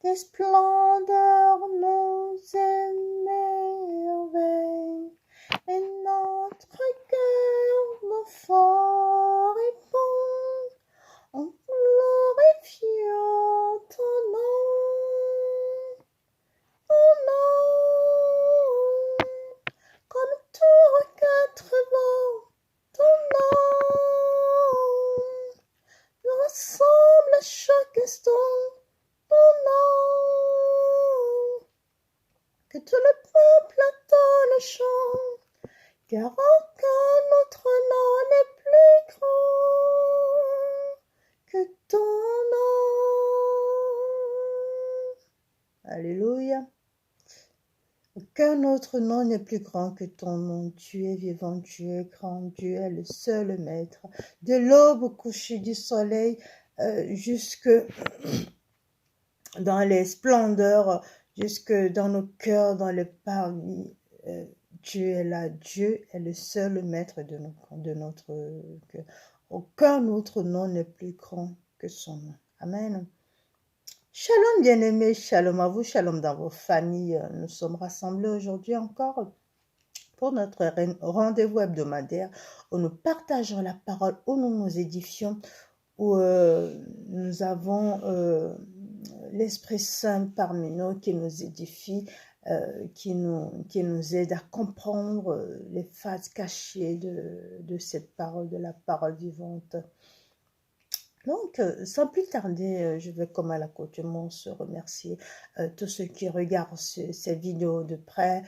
tes splendeurs nous émerveillent, et notre cœur d'enfant répond en glorifiant ton nom, comme tout quatre vents, ton nom nous ressemble à chaque instant, ton nom, que tout le peuple entend le chant, car aucun autre nom n'est plus grand que ton nom. Alléluia. Aucun autre nom n'est plus grand que ton nom. Dieu est vivant, Dieu est grand, Dieu est le seul maître. De l'aube au coucher du soleil jusque dans les splendeurs, jusque dans nos cœurs, dans les paradis. Dieu est là, Dieu est le seul maître de notre cœur. Aucun autre nom n'est plus grand que son nom. Amen. Shalom bien-aimés, shalom à vous, shalom dans vos familles. Nous sommes rassemblés aujourd'hui encore pour notre rendez-vous hebdomadaire où nous partageons la parole, où nous nous édifions, où nous avons l'Esprit Saint parmi nous qui nous édifie, qui nous aide à comprendre les phases cachées de cette parole, de la parole vivante. Donc, sans plus tarder, je vais comme à l'accoutumance remercier tous ceux qui regardent ces vidéos de près,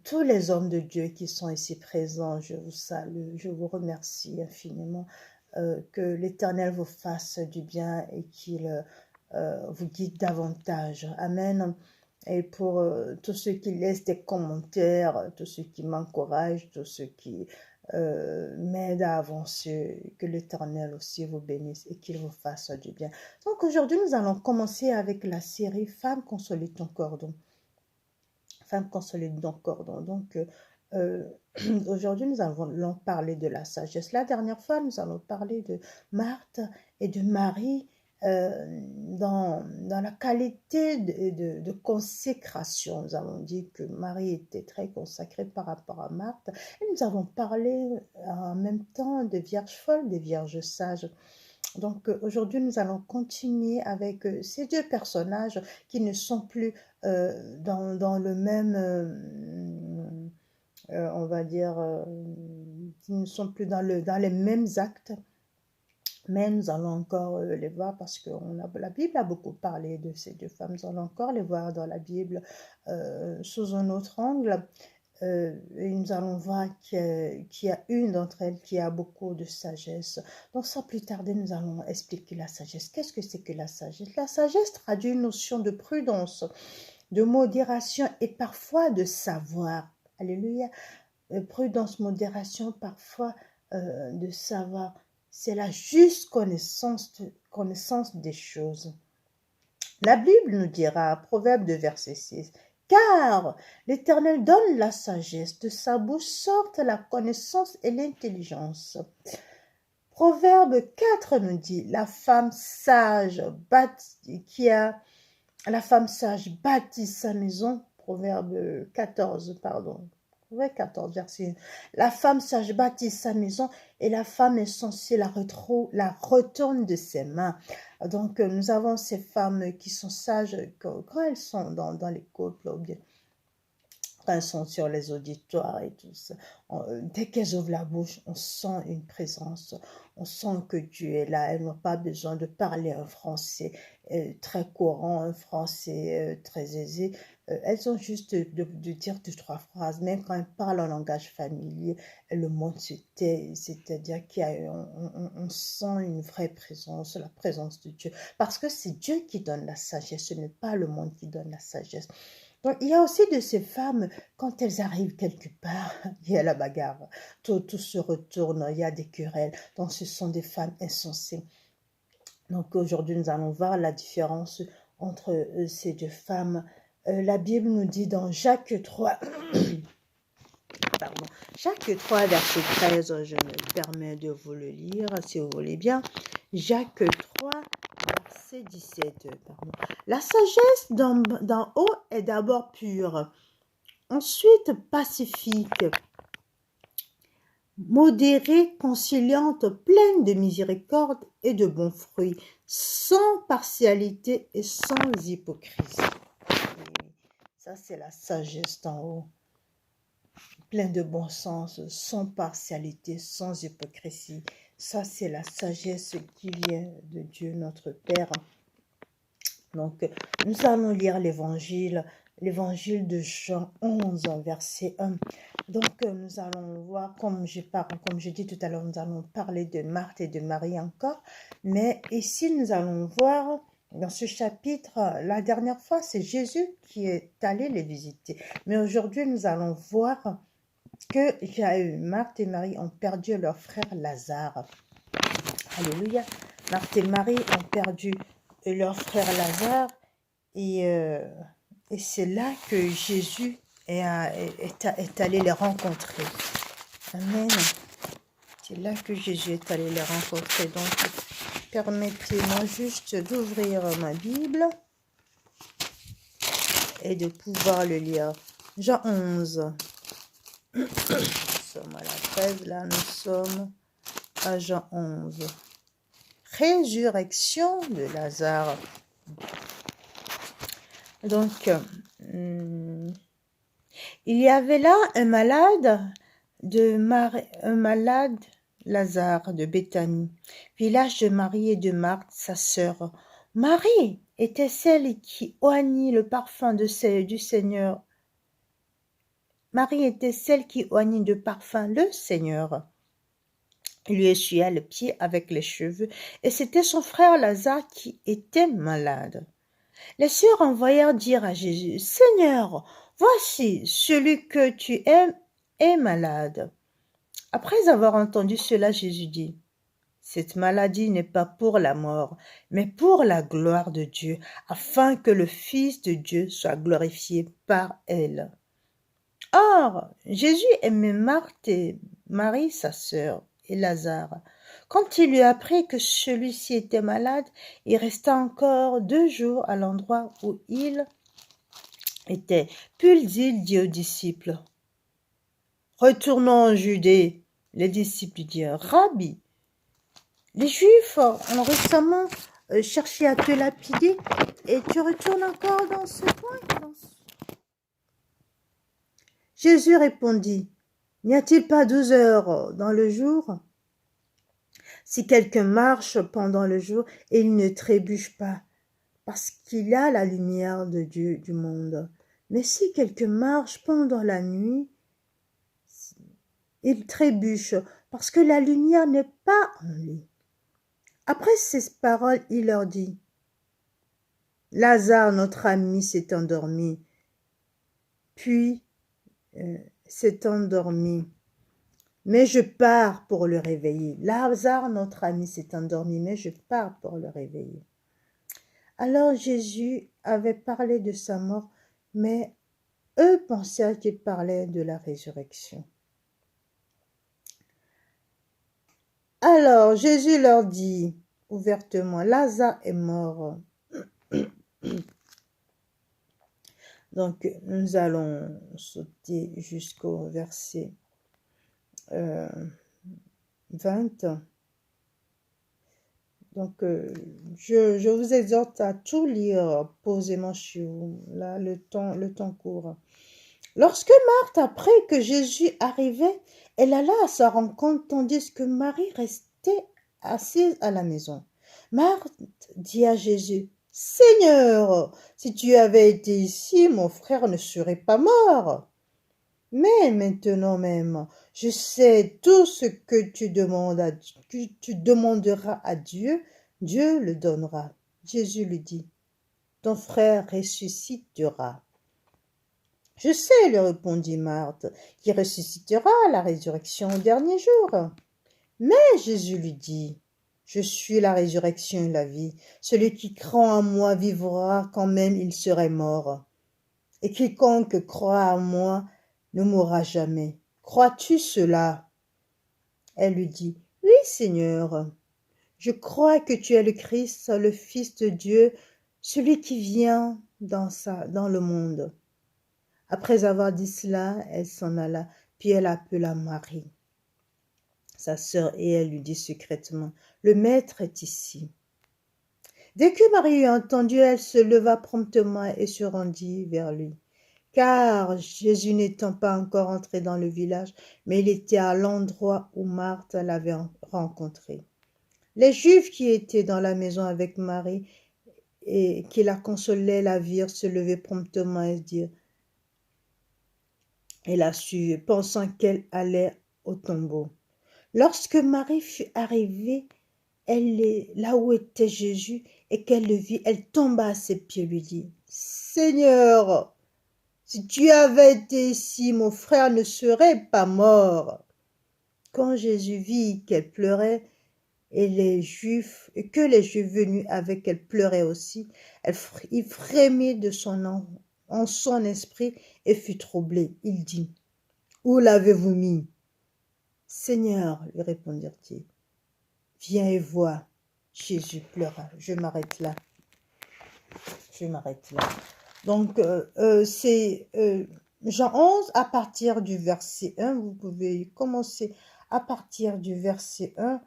tous les hommes de Dieu qui sont ici présents, je vous salue, je vous remercie infiniment, que l'Éternel vous fasse du bien et qu'il vous guide davantage. Amen. Et pour tous ceux qui laissent des commentaires, tous ceux qui m'encouragent, tous ceux qui m'aide à avancer, que l'Éternel aussi vous bénisse et qu'il vous fasse du bien. Donc aujourd'hui, nous allons commencer avec la série Femme consolide ton cordon. Femme consolide ton cordon. Donc aujourd'hui, nous allons parler de la sagesse. La dernière fois, nous allons parler de Marthe et de Marie dans la qualité de consécration. Nous avons dit que Marie était très consacrée par rapport à Marthe. Et nous avons parlé en même temps des vierges folles, des vierges sages. Donc aujourd'hui, nous allons continuer avec ces deux personnages qui ne sont plus dans le même, on va dire, qui ne sont plus dans les mêmes actes. Mais nous allons encore les voir parce que la Bible a beaucoup parlé de ces deux femmes. Nous allons encore les voir dans la Bible sous un autre angle. Et nous allons voir qu'il y a une d'entre elles qui a beaucoup de sagesse. Donc sans plus tarder, nous allons expliquer la sagesse. Qu'est-ce que c'est que la sagesse? La sagesse traduit une notion de prudence, de modération et parfois de savoir. Alléluia. Prudence, modération, parfois de savoir. C'est la juste connaissance des choses. La Bible nous dira, Proverbe 2, verset 6, « Car l'Éternel donne la sagesse, de sa bouche sortent la connaissance et l'intelligence. » Proverbe 4 nous dit, la femme sage bâtit sa maison. Proverbe 14, pardon. Proverbe 14, verset 1. La femme sage bâtit sa maison et la femme insensée la retourne de ses mains. Donc, nous avons ces femmes qui sont sages quand elles sont dans les couples, ou bien quand elles sont sur les auditoires et tout ça. Dès qu'elles ouvrent la bouche, on sent une présence, on sent que Dieu est là. Elles n'ont pas besoin de parler un français très courant, un français très aisé. Elles ont juste de dire 2-3 phrases. Même quand elles parlent en langage familier, le monde se tait. C'est-à-dire qu'on sent une vraie présence, la présence de Dieu. Parce que c'est Dieu qui donne la sagesse, ce n'est pas le monde qui donne la sagesse. Donc, il y a aussi de ces femmes, quand elles arrivent quelque part, il y a la bagarre, tout se retourne, il y a des querelles. Donc, ce sont des femmes insensées. Donc, aujourd'hui, nous allons voir la différence entre ces deux femmes. La Bible nous dit dans Jacques 3, Jacques 3, verset 13, je me permets de vous le lire, si vous voulez bien. Jacques 3, verset 17. Pardon. La sagesse d'en haut est d'abord pure, ensuite pacifique, modérée, conciliante, pleine de miséricorde et de bons fruits, sans partialité et sans hypocrisie. Et ça, c'est la sagesse d'en haut, pleine de bon sens, sans partialité, sans hypocrisie. Ça, c'est la sagesse qui vient de Dieu, notre Père. Donc, nous allons lire l'évangile de Jean 11, verset 1. Donc, nous allons voir, comme je dis tout à l'heure, nous allons parler de Marthe et de Marie encore. Mais ici, nous allons voir, dans ce chapitre, la dernière fois, c'est Jésus qui est allé les visiter. Mais aujourd'hui, nous allons voir que Marthe et Marie ont perdu leur frère Lazare. Alléluia. Marthe et Marie ont perdu leur frère Lazare et c'est là que Jésus est allé les rencontrer. Amen. C'est là que Jésus est allé les rencontrer. Donc, permettez-moi juste d'ouvrir ma Bible et de pouvoir le lire. Jean 11. Nous sommes à la 13, là nous sommes à Jean 11. Résurrection de Lazare. Donc, il y avait là un malade Lazare de Béthanie, village de Marie et de Marthe, sa sœur. Marie était celle qui oignit le parfum du Seigneur. Marie était celle qui oignit de parfum le Seigneur. Il lui essuya le pied avec les cheveux, et c'était son frère Lazare qui était malade. Les sœurs envoyèrent dire à Jésus, « Seigneur, voici, celui que tu aimes est malade. » Après avoir entendu cela, Jésus dit, « Cette maladie n'est pas pour la mort, mais pour la gloire de Dieu, afin que le Fils de Dieu soit glorifié par elle. » Or, Jésus aimait Marthe et Marie, sa sœur, et Lazare. Quand il lui apprit que celui-ci était malade, il resta encore 2 jours à l'endroit où il était. Puis il dit aux disciples, « Retournons en Judée. » Les disciples lui dirent, « Rabbi, les Juifs ont récemment cherché à te lapider et tu retournes encore dans ce coin. » Jésus répondit, « N'y a-t-il pas 12 heures dans le jour ? Si quelqu'un marche pendant le jour, il ne trébuche pas, parce qu'il a la lumière de Dieu du monde. Mais si quelqu'un marche pendant la nuit, il trébuche, parce que la lumière n'est pas en lui. » Après ces paroles, il leur dit, « Lazare, notre ami, s'est endormi. Puis s'est endormi. Mais je pars pour le réveiller. Lazare, notre ami, s'est endormi, mais je pars pour le réveiller. » Alors Jésus avait parlé de sa mort, mais eux pensèrent qu'il parlait de la résurrection. Alors Jésus leur dit ouvertement, « Lazare est mort. » Donc nous allons sauter jusqu'au verset 20. Donc, je vous exhorte à tout lire posément chez vous. Là, le temps court. Lorsque Marthe apprit que Jésus arrivait, elle alla à sa rencontre, tandis que Marie restait assise à la maison. Marthe dit à Jésus, « Seigneur, si tu avais été ici, mon frère ne serait pas mort. Mais maintenant même, je sais tout ce que tu demanderas à Dieu, Dieu le donnera. » Jésus lui dit, « Ton frère ressuscitera. » « Je sais, lui répondit Marthe, qui ressuscitera à la résurrection au dernier jour. » Mais Jésus lui dit, « Je suis la résurrection et la vie. Celui qui croit en moi vivra quand même il serait mort. Et quiconque croit en moi ne mourra jamais. Crois-tu cela ? » Elle lui dit, « Oui, Seigneur, Je crois que tu es le Christ, le Fils de Dieu, celui qui vient dans le monde. » Après avoir dit cela, elle s'en alla, puis elle appela Marie, sa sœur, et elle lui dit secrètement, « Le Maître est ici. » Dès que Marie eut entendu, elle se leva promptement et se rendit vers lui. Car Jésus n'étant pas encore entré dans le village, mais il était à l'endroit où Marthe l'avait rencontré. Les Juifs qui étaient dans la maison avec Marie et qui la consolaient la virent se lever promptement et dire, et la suivre, pensant qu'elle allait au tombeau. Lorsque Marie fut arrivée, là où était Jésus, et qu'elle le vit, elle tomba à ses pieds et lui dit, « Seigneur, si tu avais été ici, mon frère ne serait pas mort. » Quand Jésus vit qu'elle pleurait, et que les Juifs venus avec elle pleuraient aussi, il frémit en son esprit et fut troublé. Il dit, « Où l'avez-vous mis ?» « Seigneur, lui répondirent-ils, viens et vois. » Jésus pleura. Je m'arrête là. Donc, c'est Jean 11 à partir du verset 1. Vous pouvez commencer à partir du verset 1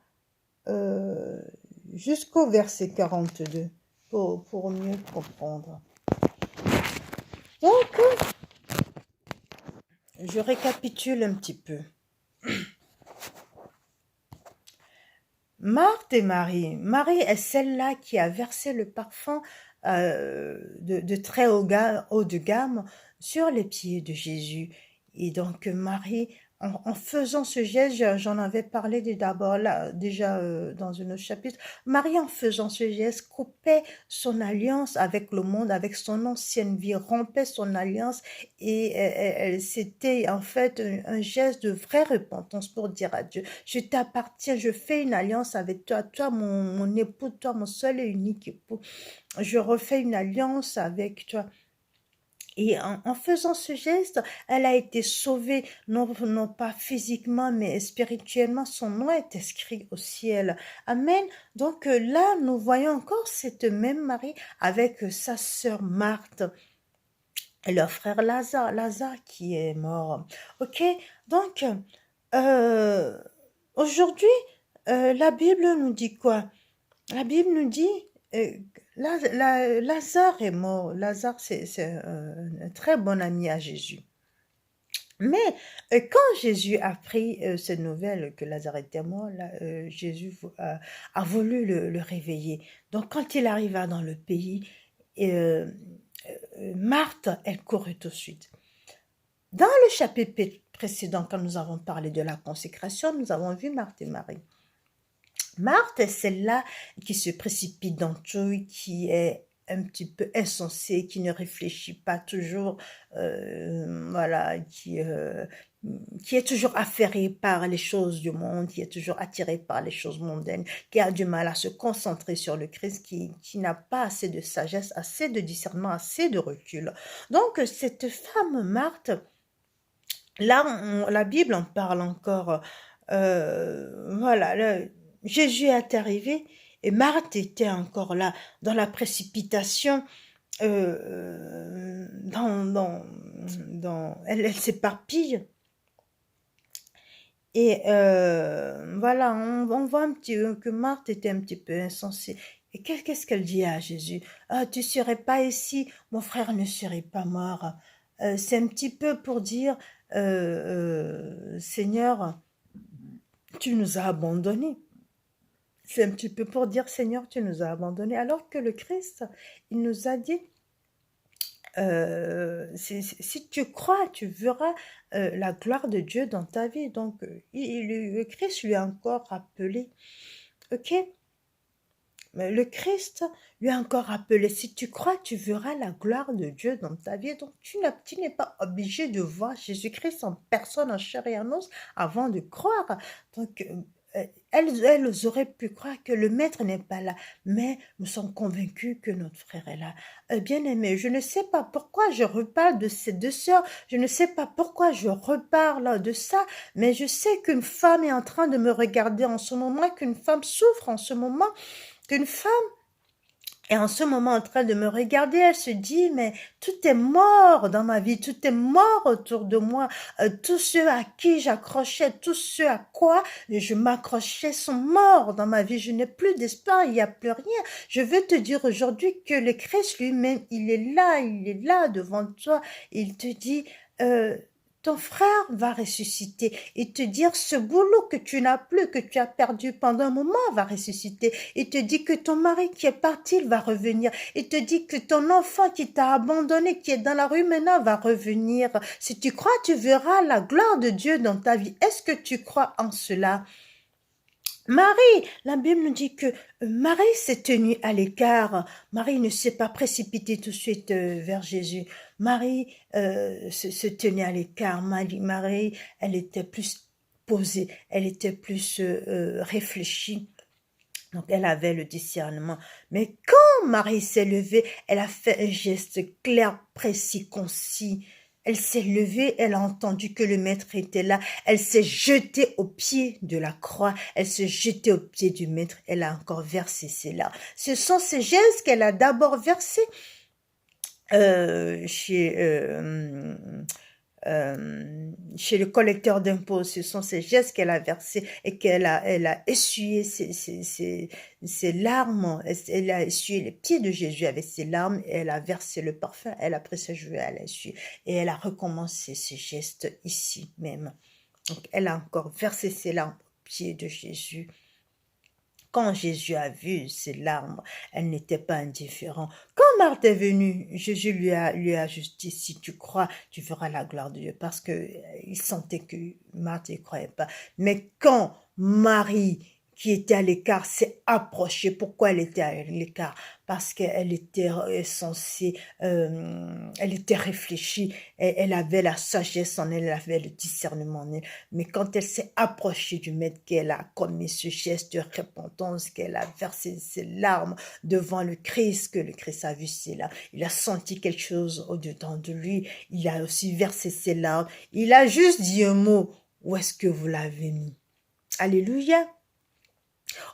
jusqu'au verset 42 pour mieux comprendre. Donc, je récapitule un petit peu. Marthe et Marie. Marie est celle-là qui a versé le parfum de très haut de gamme sur les pieds de Jésus. Et donc Marie, en faisant ce geste, j'en avais parlé d'abord là, déjà dans un autre chapitre, Marie en faisant ce geste coupait son alliance avec le monde, avec son ancienne vie, rompait son alliance et c'était en fait un geste de vraie repentance pour dire à Dieu, je t'appartiens, je fais une alliance avec toi, toi mon époux, toi mon seul et unique époux, je refais une alliance avec toi. Et en faisant ce geste, elle a été sauvée, non pas physiquement, mais spirituellement. Son nom est inscrit au ciel. Amen. Donc là, nous voyons encore cette même Marie avec sa sœur Marthe et leur frère Lazare qui est mort. Ok, donc aujourd'hui, la Bible nous dit quoi? La Bible nous dit Lazare est mort. Lazare, c'est un très bon ami à Jésus. Mais quand Jésus a appris cette nouvelle que Lazare était mort, Jésus a voulu le réveiller. Donc quand il arriva dans le pays, Marthe, elle courut tout de suite. Dans le chapitre précédent, quand nous avons parlé de la consécration, nous avons vu Marthe et Marie. Marthe est celle-là qui se précipite dans tout, qui est un petit peu insensée, qui ne réfléchit pas toujours, voilà, qui est toujours affairée par les choses du monde, qui est toujours attirée par les choses mondaines, qui a du mal à se concentrer sur le Christ, qui n'a pas assez de sagesse, assez de discernement, assez de recul. Donc, cette femme, Marthe, là, la Bible en parle encore, voilà, Jésus est arrivé et Marthe était encore là, dans la précipitation, elle s'éparpille. Et voilà, on voit un petit que Marthe était un petit peu insensée. Et qu'est-ce qu'elle dit à Jésus? Ah, tu serais pas ici, mon frère ne serait pas mort. C'est un petit peu pour dire, Seigneur, tu nous as abandonnés. C'est un petit peu pour dire, Seigneur, tu nous as abandonnés. Alors que le Christ, il nous a dit, si tu crois, tu verras la gloire de Dieu dans ta vie. Donc, le Christ lui a encore rappelé, ok? Mais le Christ lui a encore rappelé, si tu crois, tu verras la gloire de Dieu dans ta vie. Donc, tu n'es pas obligé de voir Jésus-Christ en personne, en chair et en os, avant de croire. Donc, elles auraient pu croire que le maître n'est pas là, mais nous sommes convaincus que notre frère est là. Bien-aimé, je ne sais pas pourquoi je reparle de ces deux sœurs, je ne sais pas pourquoi je reparle de ça, mais je sais qu'une femme est en train de me regarder en ce moment, qu'une femme souffre en ce moment, qu'une femme est en ce moment en train de me regarder, elle se dit, mais tout est mort dans ma vie, tout est mort autour de moi, tous ceux à qui j'accrochais, tous ceux à quoi je m'accrochais sont morts dans ma vie, je n'ai plus d'espoir, il n'y a plus rien. Je veux te dire aujourd'hui que le Christ lui-même, il est là devant toi, il te dit, ton frère va ressusciter et te dire ce boulot que tu n'as plus, que tu as perdu pendant un moment va ressusciter. Il te dit que ton mari qui est parti, il va revenir. Il te dit que ton enfant qui t'a abandonné, qui est dans la rue maintenant, va revenir. Si tu crois, tu verras la gloire de Dieu dans ta vie. Est-ce que tu crois en cela? Marie, la Bible nous dit que Marie s'est tenue à l'écart. Marie ne s'est pas précipitée tout de suite vers Jésus. Marie se tenait à l'écart. Marie, elle était plus posée, elle était plus réfléchie. Donc, elle avait le discernement. Mais quand Marie s'est levée, elle a fait un geste clair, précis, concis. Elle s'est levée, elle a entendu que le maître était là. Elle s'est jetée au pied de la croix. Elle s'est jetée au pied du maître. Elle a encore versé ses larmes. Ce sont ces gestes qu'elle a d'abord versés chez le collecteur d'impôts. Ce sont ces gestes qu'elle a versés et elle a essuyé ses larmes. Elle a essuyé les pieds de Jésus avec ses larmes et elle a versé le parfum. Elle a pris ses cheveux, elle a essuyé et elle a recommencé ce geste ici même. Donc, elle a encore versé ses larmes aux pieds de Jésus. Quand Jésus a vu ses larmes, elle n'était pas indifférente. Quand Marthe est venue, Jésus lui a juste dit, si tu crois, tu verras la gloire de Dieu. Parce que il sentait que Marthe ne croyait pas. Mais quand Marie, qui était à l'écart, s'est approchée, pourquoi elle était à l'écart? Parce qu'elle était censée, elle était réfléchie, elle avait la sagesse en elle, elle avait le discernement en elle. Mais quand elle s'est approchée du maître, qu'elle a commis ce geste de repentance, qu'elle a versé ses larmes devant le Christ, que le Christ a vu ses larmes, il a senti quelque chose au-dedans de lui, il a aussi versé ses larmes, il a juste dit un mot, où est-ce que vous l'avez mis? Alléluia.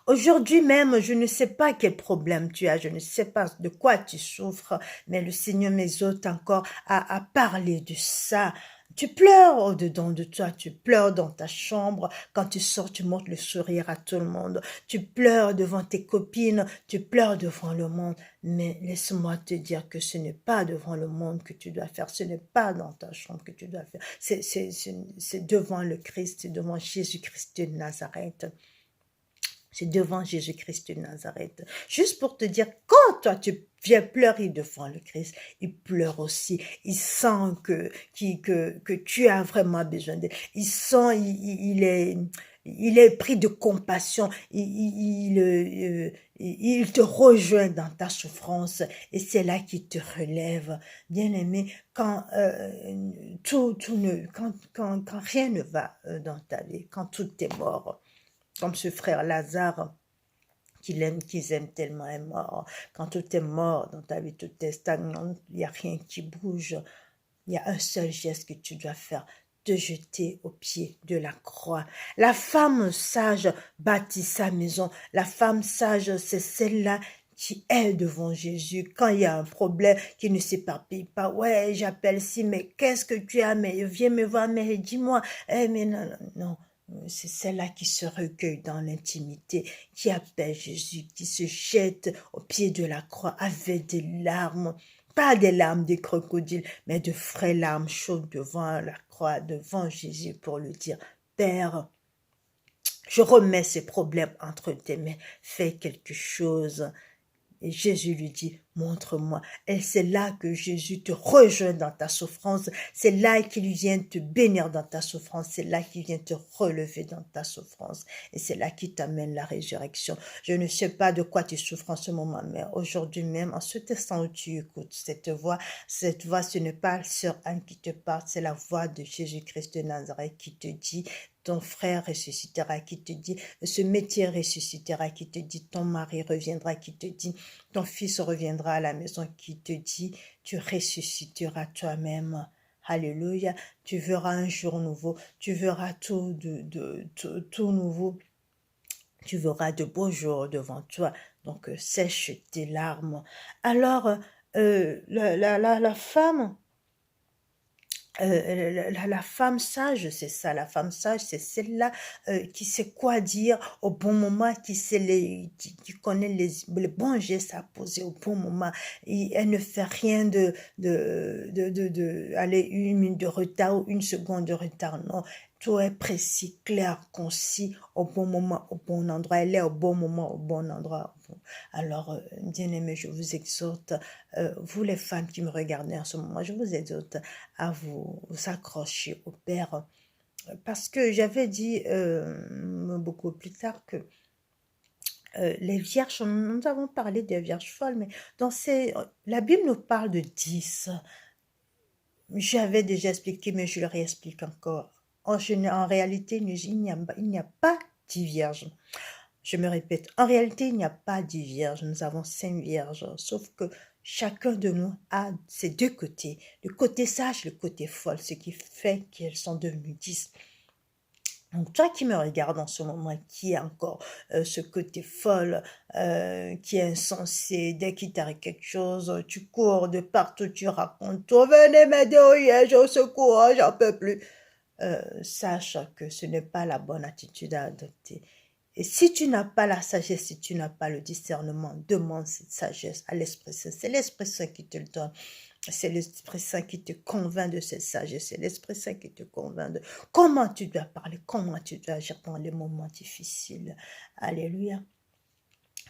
Aujourd'hui même, je ne sais pas quel problème tu as, je ne sais pas de quoi tu souffres, mais le Seigneur m'exhorte encore à parler de ça. Tu pleures au-dedans de toi, tu pleures dans ta chambre, quand tu sors, tu montres le sourire à tout le monde, tu pleures devant tes copines, tu pleures devant le monde, mais laisse-moi te dire que ce n'est pas devant le monde que tu dois faire, ce n'est pas dans ta chambre que tu dois faire, c'est devant le Christ, c'est devant Jésus-Christ de Nazareth. C'est devant Jésus-Christ de Nazareth. Juste pour te dire, quand toi tu viens pleurer devant le Christ, il pleure aussi. Il sent que tu as vraiment besoin d'elle. Il sent, il est pris de compassion. Il te rejoint dans ta souffrance et c'est là qu'il te relève. Bien-aimé, quand quand rien ne va dans ta vie, quand tout est mort, comme ce frère Lazare qu'ils aiment tellement est mort. Quand tout est mort dans ta vie, tout est stagnant, il n'y a rien qui bouge. Il y a un seul geste que tu dois faire, te jeter au pied de la croix. La femme sage bâtit sa maison. La femme sage, c'est celle-là qui est devant Jésus. Quand il y a un problème qui ne s'éparpille pas, ouais, j'appelle si, mais qu'est-ce que tu as, mais viens me voir, mais dis-moi, mais non, non, non. C'est celle-là qui se recueille dans l'intimité, qui appelle Jésus, qui se jette au pied de la croix avec des larmes, pas des larmes de crocodile, mais de vraies larmes chaudes devant la croix, devant Jésus pour lui dire, Père, je remets ces problèmes entre tes mains, fais quelque chose. Et Jésus lui dit, montre-moi. Et c'est là que Jésus te rejoint dans ta souffrance. C'est là qu'il vient te bénir dans ta souffrance. C'est là qu'il vient te relever dans ta souffrance. Et c'est là qu'il t'amène la résurrection. Je ne sais pas de quoi tu souffres en ce moment, mais aujourd'hui même, en ce instant où tu écoutes cette voix, ce n'est pas Sœur Anne qui te parle, c'est la voix de Jésus-Christ de Nazareth qui te dit, ton frère ressuscitera, qui te dit, ce métier ressuscitera, qui te dit, ton mari reviendra, qui te dit, ton fils reviendra à la maison, qui te dit, tu ressusciteras toi-même. Alléluia, tu verras un jour nouveau, tu verras tout nouveau, tu verras de beaux jours devant toi, donc sèche tes larmes. Alors, la femme, la femme sage, c'est ça, la femme sage, c'est celle-là qui sait quoi dire au bon moment, qui connaît les bons gestes à poser au bon moment. Et elle ne fait rien aller 1 minute de retard ou 1 seconde de retard, non. Tout est précis, clair, concis, au bon moment, au bon endroit. Elle est au bon moment, au bon endroit. Alors, bien-aimés, je vous exhorte, vous les femmes qui me regardez en ce moment, je vous exhorte à vous accrocher au Père. Parce que j'avais dit beaucoup plus tard que les vierges, nous avons parlé des vierges folles, mais la Bible nous parle de 10. J'avais déjà expliqué, mais je le réexplique encore. En réalité, il n'y a pas 10 vierges. Je me répète, en réalité, il n'y a pas 10 vierges, nous avons 5 vierges, sauf que chacun de nous a ses deux côtés, le côté sage, le côté folle, ce qui fait qu'elles sont devenues 10. Donc toi qui me regardes en ce moment, qui est encore ce côté folle, qui est insensé, dès qu'il t'arrive quelque chose, tu cours de partout, tu racontes, tout, venez m'aider, j'ai au secours, j'en peux plus. Sache que ce n'est pas la bonne attitude à adopter. Et si tu n'as pas la sagesse, si tu n'as pas le discernement, demande cette sagesse à l'Esprit Saint. C'est l'Esprit Saint qui te le donne. C'est l'Esprit Saint qui te convainc de cette sagesse. C'est l'Esprit Saint qui te convainc de comment tu dois parler, comment tu dois agir dans les moments difficiles. Alléluia.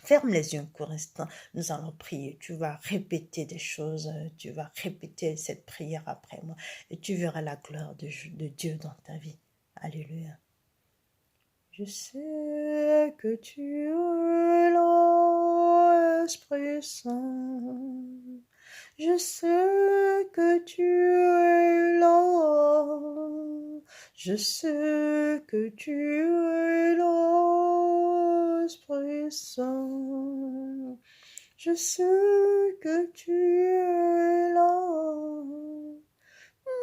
Ferme les yeux un court instant, nous allons prier. Tu vas répéter des choses, tu vas répéter cette prière après moi et tu verras la gloire de Dieu dans ta vie. Alléluia. Je sais que tu es là, Esprit Saint. Je sais que tu es là. Je sais que tu es là, Esprit Saint. Je sais que tu es là.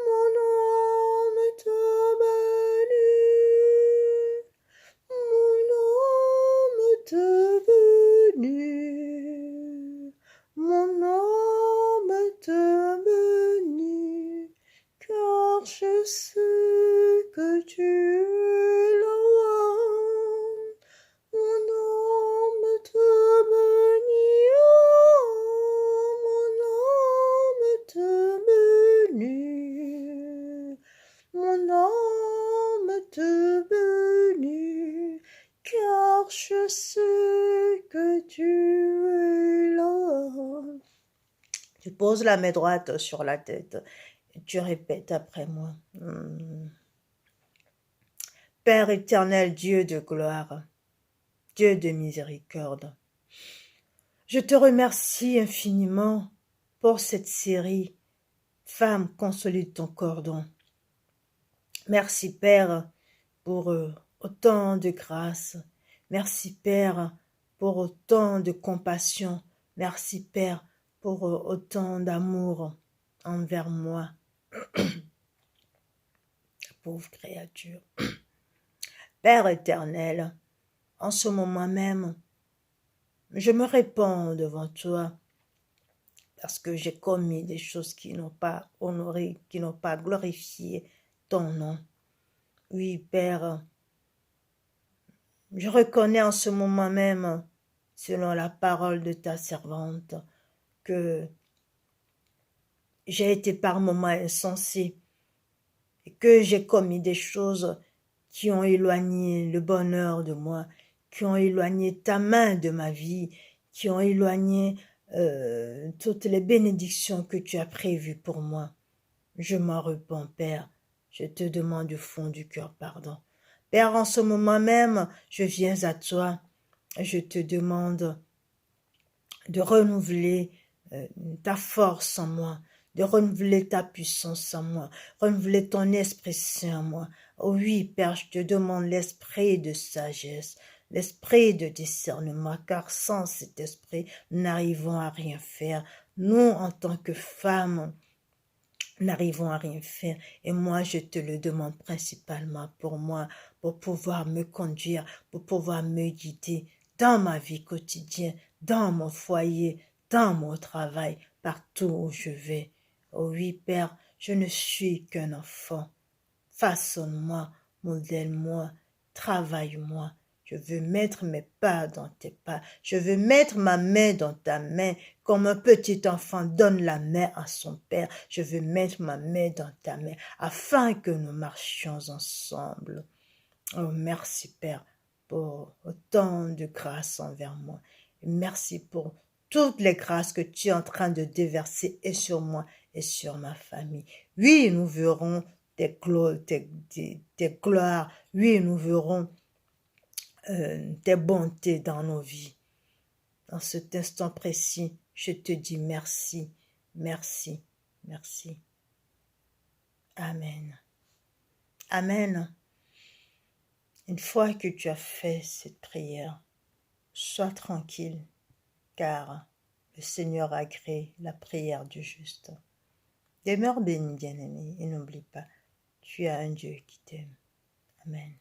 Mon âme te bénit. Mon âme te bénit. Mon âme te bénit. Car je sais que tu es là. Mon âme te bénit. Mon âme te bénit. Mon âme te bénit, car je sais que tu es là. Tu poses la main droite sur la tête et tu répètes après moi. Père éternel, Dieu de gloire, Dieu de miséricorde, je te remercie infiniment pour cette série « Femme, consolide ton cordon ». Merci Père pour autant de grâce. Merci Père pour autant de compassion. Merci Père pour autant d'amour envers moi, pauvre créature. Père éternel, en ce moment même, je me répands devant toi parce que j'ai commis des choses qui n'ont pas honoré, qui n'ont pas glorifié ton nom. Oui, Père, je reconnais en ce moment même, selon la parole de ta servante, que j'ai été par moments insensé et que j'ai commis des choses qui ont éloigné le bonheur de moi, qui ont éloigné ta main de ma vie, qui ont éloigné toutes les bénédictions que tu as prévues pour moi. Je m'en repens, Père. Je te demande du fond du cœur pardon. Père, en ce moment même, je viens à toi. Je te demande de renouveler ta force en moi, de renouveler ta puissance en moi, renouveler ton Esprit Saint en moi, Oh oui, Père, je te demande l'esprit de sagesse, l'esprit de discernement, car sans cet esprit, nous n'arrivons à rien faire. Nous, en tant que femmes, n'arrivons à rien faire. Et moi, je te le demande principalement pour moi, pour pouvoir me conduire, pour pouvoir me guider dans ma vie quotidienne, dans mon foyer, dans mon travail, partout où je vais. Oh oui, Père, je ne suis qu'un enfant. Façonne-moi, modèle-moi, travaille-moi. Je veux mettre mes pas dans tes pas. Je veux mettre ma main dans ta main. Comme un petit enfant donne la main à son père, je veux mettre ma main dans ta main afin que nous marchions ensemble. Oh, merci Père pour autant de grâce envers moi. Et merci pour toutes les grâces que tu es en train de déverser et sur moi et sur ma famille. Oui, nous verrons tes gloires. Oui, nous verrons tes bontés dans nos vies. Dans cet instant précis, je te dis merci, merci, merci. Amen. Amen. Une fois que tu as fait cette prière, sois tranquille, car le Seigneur a agréé la prière du juste. Demeure béni, bien-aimé, et n'oublie pas, tu as un Dieu qui t'aime. Amen.